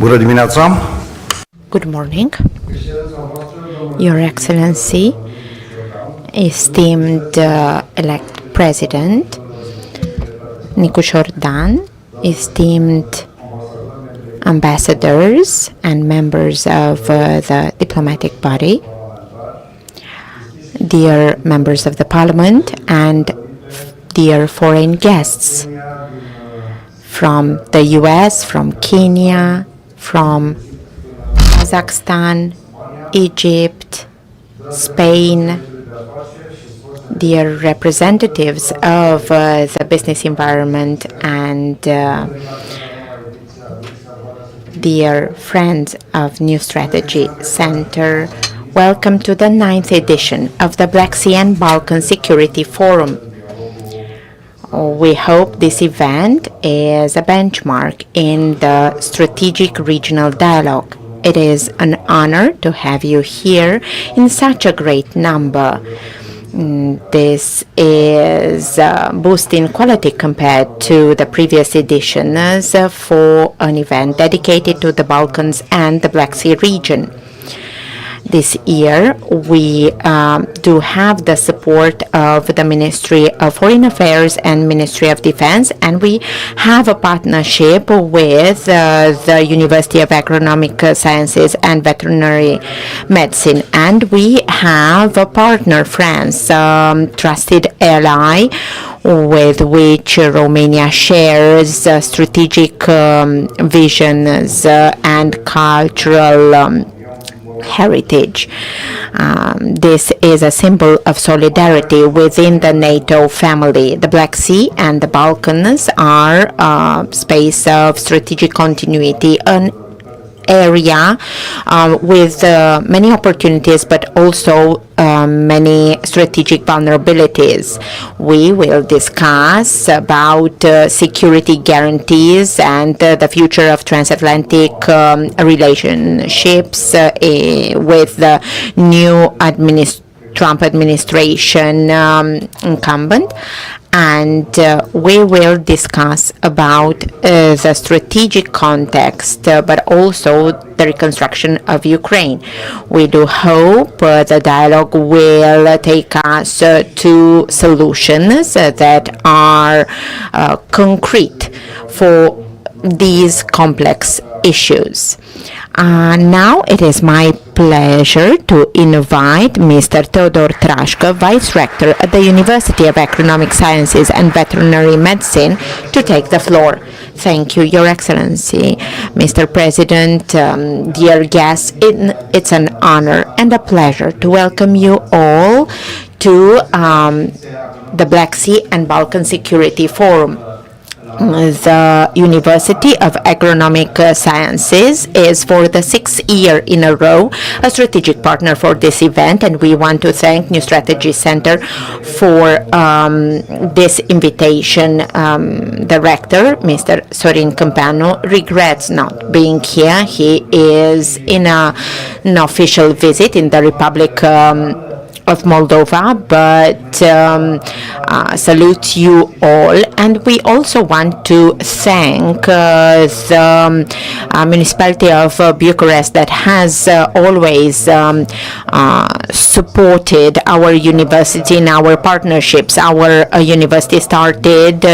Bună dimineața! Good morning, Your Excellency, esteemed elect President Nicușor Dan, esteemed ambassadors and members of the diplomatic body, dear members of the Parliament and dear foreign guests from the US, from Kenya, from Kazakhstan, Egypt, Spain, dear representatives of the business environment and dear friends of New Strategy Center, welcome to the 9th edition of the Black Sea and Balkan Security Forum. We hope this event is a benchmark in the strategic regional dialogue. It is an honor to have you here in such a great number. This is boosting quality compared to the previous editions for an event dedicated to the Balkans and the Black Sea region. This year, we do have the support of the Ministry of Foreign Affairs and Ministry of Defense, and we have a partnership with the University of Agronomic Sciences and Veterinary Medicine. And we have a partner, France, trusted ally, with which Romania shares strategic visions and cultural heritage. This is a symbol of solidarity within the NATO family. The Black Sea and the Balkans are a space of strategic continuity, an area with many opportunities but also many strategic vulnerabilities. We will discuss about security guarantees and the future of transatlantic relationships with the new Trump administration incumbent, and we will discuss about the strategic context, but also the reconstruction of Ukraine. We do hope the dialogue will take us to solutions that are concrete for these complex issues. Now it is my pleasure to invite Mr. Teodor Trașcă, Vice Rector at the University of Agronomic Sciences and Veterinary Medicine, to take the floor. Thank you, Your Excellency. Mr. President, dear guests, it's an honor and a pleasure to welcome you all to the Black Sea and Balkan Security Forum. The University of Agronomic Sciences is for the 6th year in a row a strategic partner for this event, and we want to thank New Strategy Center for this invitation. The rector, Mr. Sorin Câmpeanu, regrets not being here. He is in an official visit in the Republic of Moldova, but salute you all. And we also want to thank the municipality of Bucharest that has always supported our university in our partnerships. Our university started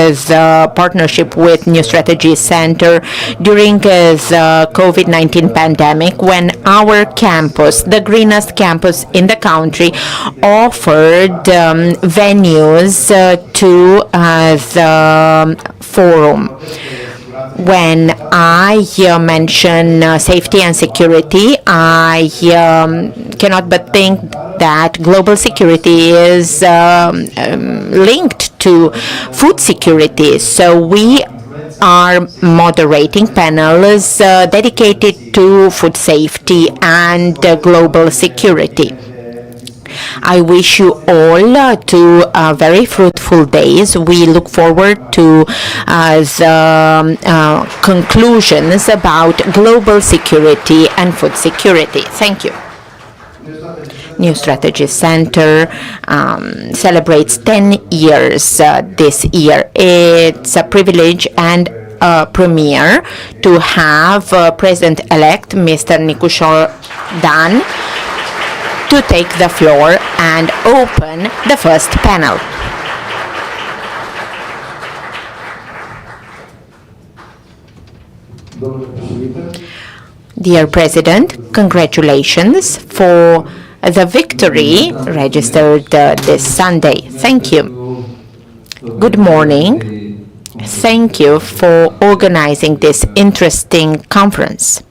as a partnership with New Strategy Center during the COVID-19 pandemic, when our campus, the greenest campus in the country, offered venues to the forum. When I mention safety and security, I cannot but think that global security is linked to food security. So we are moderating panels dedicated to food safety and global security. I wish you all to very fruitful days. We look forward to the conclusions about global security and food security. Thank you. New Strategy Center celebrates 10 years this year. It's a privilege and premiere to have President-elect Mr. Nicolaș-Dan to take the floor and open the first panel. Dear President, congratulations for the victory registered this Sunday. Thank you. Good morning. Thank you for organizing this interesting conference.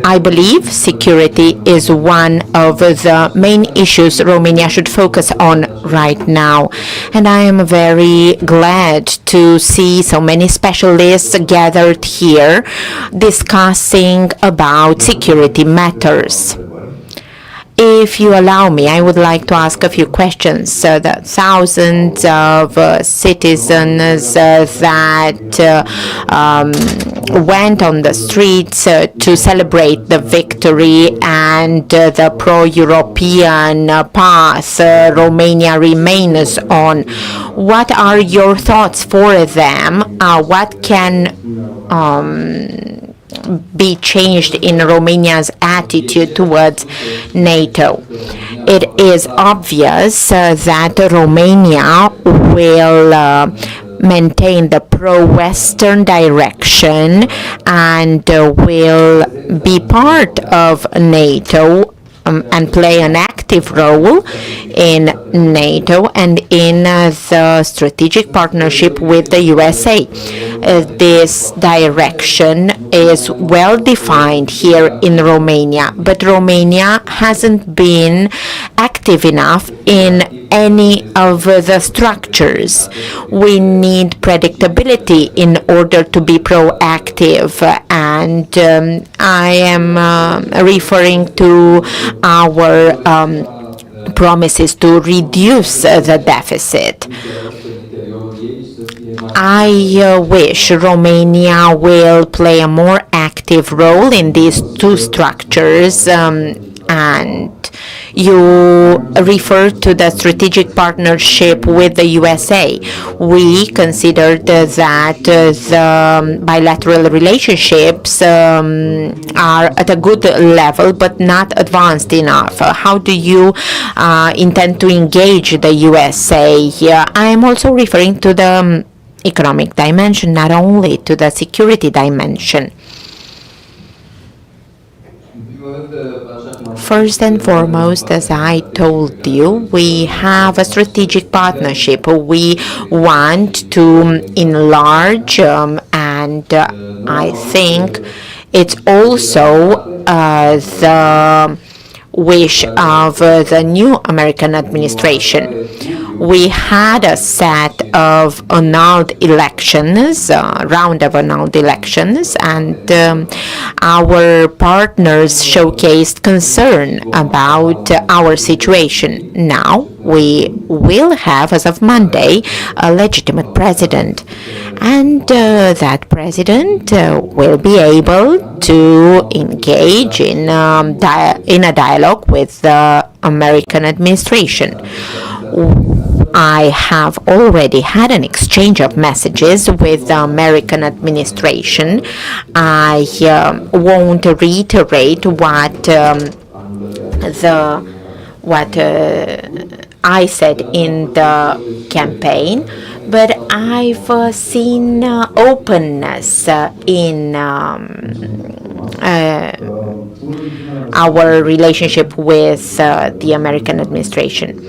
I believe security is one of the main issues Romania should focus on right now. And I am very glad to see so many specialists gathered here discussing about security matters. If you allow me, I would like to ask a few questions. The thousands of citizens that went on the streets to celebrate the victory and the pro-European path Romania remains on. What are your thoughts for them? What can be changed in Romania's attitude towards NATO? It is obvious that Romania will maintain the pro-Western direction and will be part of NATO and play an active role in NATO and in the strategic partnership with the USA. This direction is well defined here in Romania, but Romania hasn't been active enough in any of the structures. We need predictability in order to be proactive, and I am referring to our promises to reduce the deficit. I wish Romania will play a more active role in these two structures, and you refer to the strategic partnership with the USA. We considered that the bilateral relationships are at a good level but not advanced enough. How do you intend to engage the USA here? I am also referring to the economic dimension, not only to the security dimension. First and foremost, as I told you, we have a strategic partnership. We want to enlarge, and I think it's also the wish of the new American administration. We had a set of annulled elections, round of annulled elections, and our partners showcased concern about our situation. Now we will have, as of Monday, a legitimate president, and that president will be able to engage in a dialogue with the American administration. I have already had an exchange of messages with the American administration. I won't reiterate what I said in the campaign, but I've seen openness in our relationship with the American administration.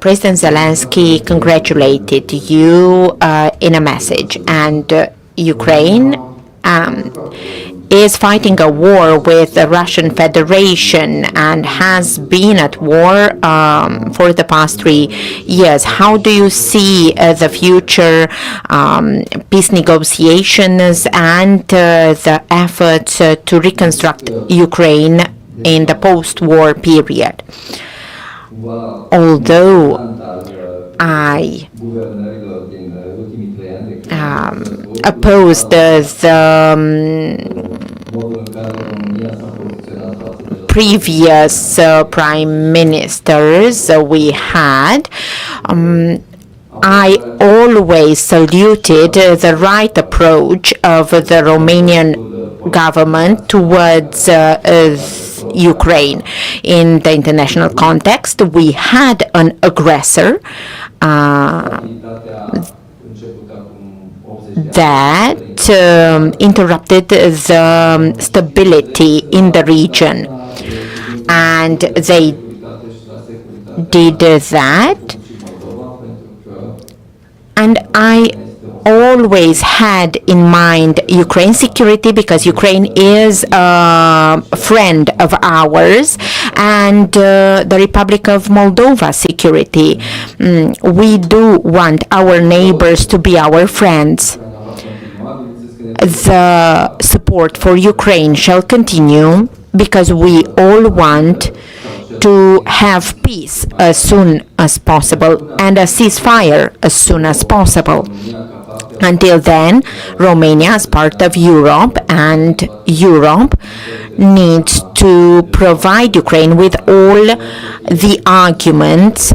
President Zelensky congratulated you in a message, and Ukraine is fighting a war with the Russian Federation and has been at war for the past 3 years. How do you see the future peace negotiations and the efforts to reconstruct Ukraine in the post-war period? Although I opposed the previous prime ministers we had, I always saluted the right approach of the Romanian government towards Ukraine. In the international context, we had an aggressor that interrupted the stability in the region. And they did that. And I always had in mind Ukraine's security, because Ukraine is a friend of ours, and the Republic of Moldova security. We do want our neighbors to be our friends. The support for Ukraine shall continue, because we all want to have peace as soon as possible and a ceasefire as soon as possible. Until then, Romania, as part of Europe, and Europe needs to provide Ukraine with all the arguments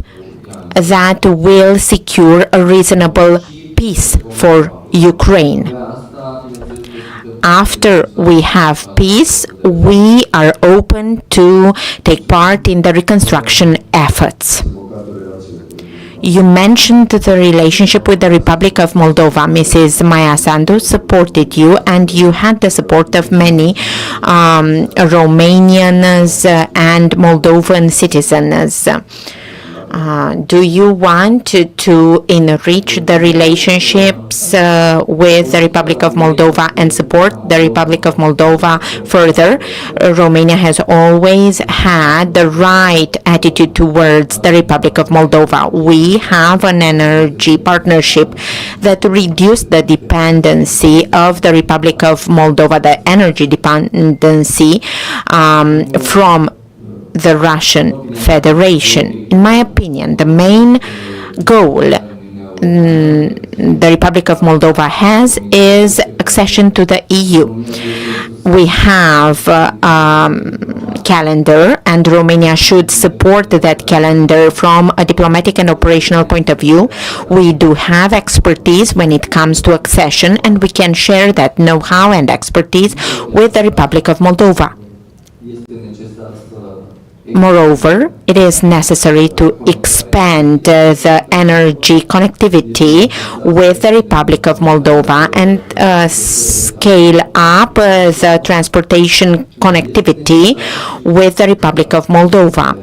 that will secure a reasonable peace for Ukraine. After we have peace, we are open to take part in the reconstruction efforts. You mentioned the relationship with the Republic of Moldova. Mrs. Maia Sandu supported you, and you had the support of many Romanians and Moldovan citizens. Do you want to enrich the relationships with the Republic of Moldova and support the Republic of Moldova further? Romania has always had the right attitude towards the Republic of Moldova. We have an energy partnership that reduced the dependency of the Republic of Moldova, the energy dependency from the Russian Federation. In my opinion, the main goal the Republic of Moldova has is accession to the EU. We have a calendar, and Romania should support that calendar from a diplomatic and operational point of view. We do have expertise when it comes to accession, and we can share that know-how and expertise with the Republic of Moldova. Moreover, it is necessary to expand the energy connectivity with the Republic of Moldova and scale up the transportation connectivity with the Republic of Moldova.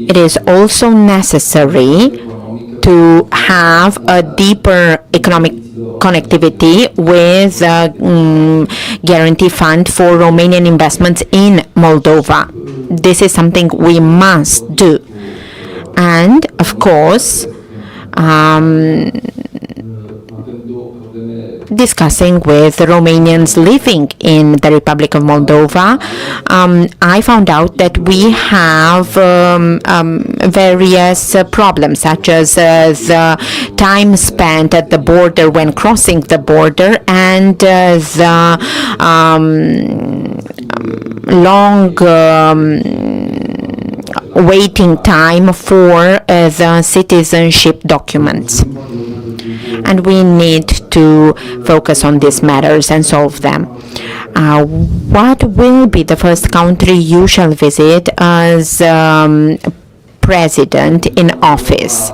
It is also necessary to have a deeper economic connectivity with a guarantee fund for Romanian investments in Moldova. This is something we must do. And, of course, discussing with Romanians living in the Republic of Moldova, I found out that we have various problems, such as the time spent at the border when crossing the border, and the long waiting time for the citizenship documents. And we need to focus on these matters and solve them. What will be the first country you shall visit as president in office?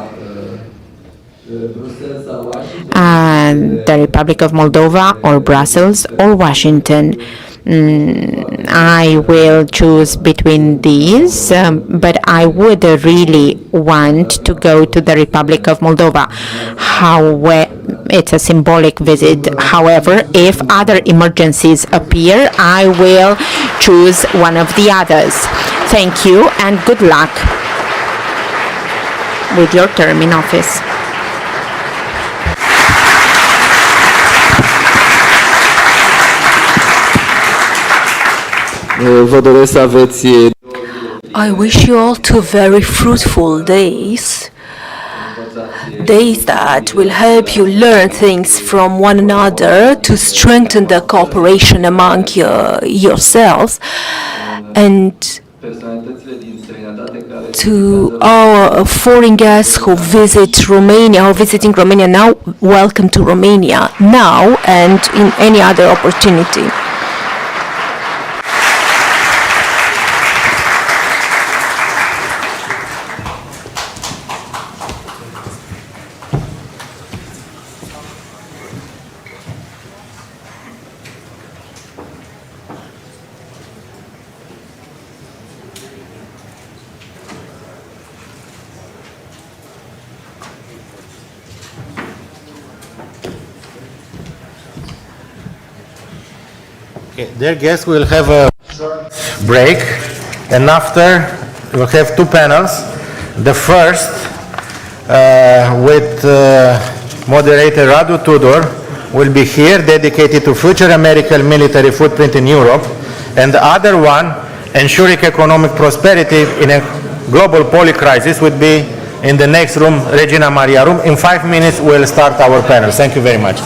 The Republic of Moldova, or Brussels, or Washington? I will choose between these, but I would really want to go to the Republic of Moldova. It's a symbolic visit. However, if other emergencies appear, I will choose one of the others. Thank you, and good luck with your term in office. I wish you all 2 very fruitful days that will help you learn things from one another to strengthen the cooperation among yourselves, and to our foreign guests who visit Romania or visiting Romania now, welcome to Romania now and in any other opportunity. Okay, dear guests, we'll have a short break, and after we'll have two panels. The first with moderator Radu Tudor will be here, dedicated to future American military footprint in Europe, and the other one, ensuring economic prosperity in a global polycrisis, would be in the next room, Regina Maria room. In 5 minutes, we'll start our panel. Thank you very much.